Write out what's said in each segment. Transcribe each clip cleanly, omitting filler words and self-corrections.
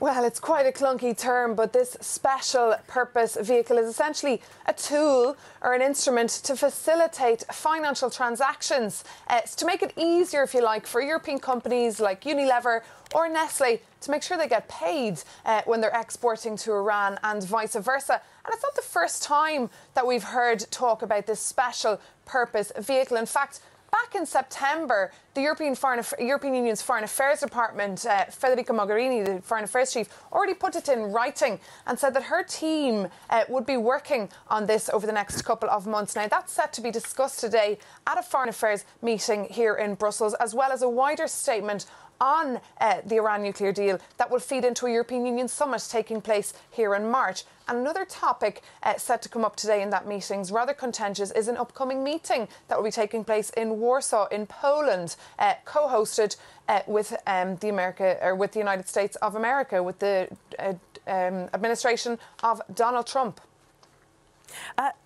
Well, it's quite a clunky term, but this special purpose vehicle is essentially a tool or an instrument to facilitate financial transactions. It's to make it easier, if you like, for European companies like Unilever or Nestle to make sure they get paid when they're exporting to Iran and vice versa. And it's not the first time that we've heard talk about this special purpose vehicle. In fact, back in September, the European Union's Foreign Affairs Department, Federica Mogherini, the Foreign Affairs Chief, already put it in writing and said that her team would be working on this over the next couple of months. Now, that's set to be discussed today at a Foreign Affairs meeting here in Brussels, as well as a wider statement on the Iran nuclear deal that will feed into a European Union summit taking place here in March. And another topic set to come up today in that meeting's rather contentious is an upcoming meeting that will be taking place in Warsaw in Poland, co-hosted with the United States of America, with the administration of Donald Trump.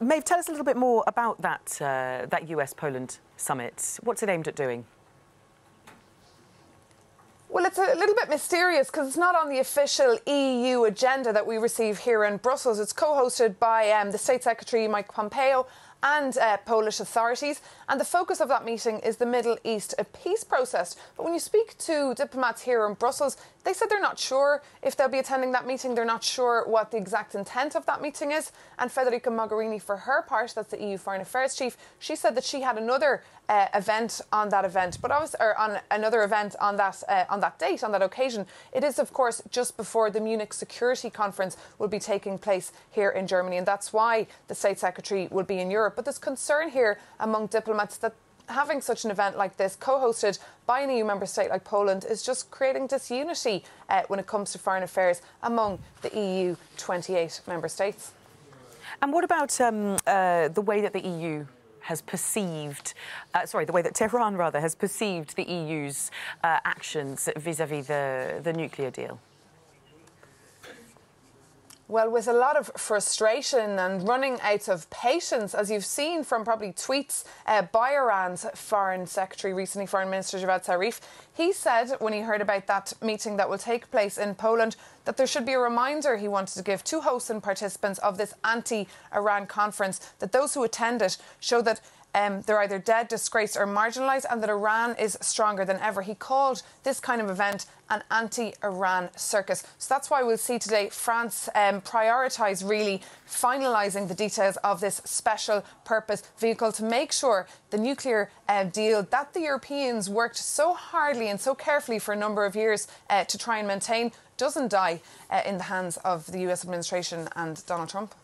Maeve, tell us a little bit more about that US-Poland summit. What's it aimed at doing? Well, it's a little bit mysterious because it's not on the official EU agenda that we receive here in Brussels. It's co-hosted by the State Secretary, Mike Pompeo, and Polish authorities. And the focus of that meeting is the Middle East peace process. But when you speak to diplomats here in Brussels, they said they're not sure if they'll be attending that meeting. They're not sure what the exact intent of that meeting is. And Federica Mogherini, for her part, that's the EU Foreign Affairs Chief, she said that she had another event on that event, but on another event on that date, on that occasion. It is, of course, just before the Munich Security Conference will be taking place here in Germany, and that's why the State Secretary will be in Europe. But there's concern here among diplomats that having such an event like this, co-hosted by an EU member state like Poland, is just creating disunity when it comes to foreign affairs among the EU 28 member states. And what about the way that the EU has perceived, the way that Tehran, rather, has perceived the EU's actions vis-à-vis the nuclear deal? Well, with a lot of frustration and running out of patience, as you've seen from probably tweets by Iran's Foreign Secretary recently, Foreign Minister Javad Zarif, he said when he heard about that meeting that will take place in Poland that there should be a reminder he wanted to give to hosts and participants of this anti-Iran conference, that those who attend it show that they're either dead, disgraced or marginalised, and that Iran is stronger than ever. He called this kind of event an anti-Iran circus. So that's why we'll see today France prioritise really finalising the details of this special purpose vehicle to make sure the nuclear deal that the Europeans worked so hardly and so carefully for a number of years to try and maintain doesn't die in the hands of the US administration and Donald Trump.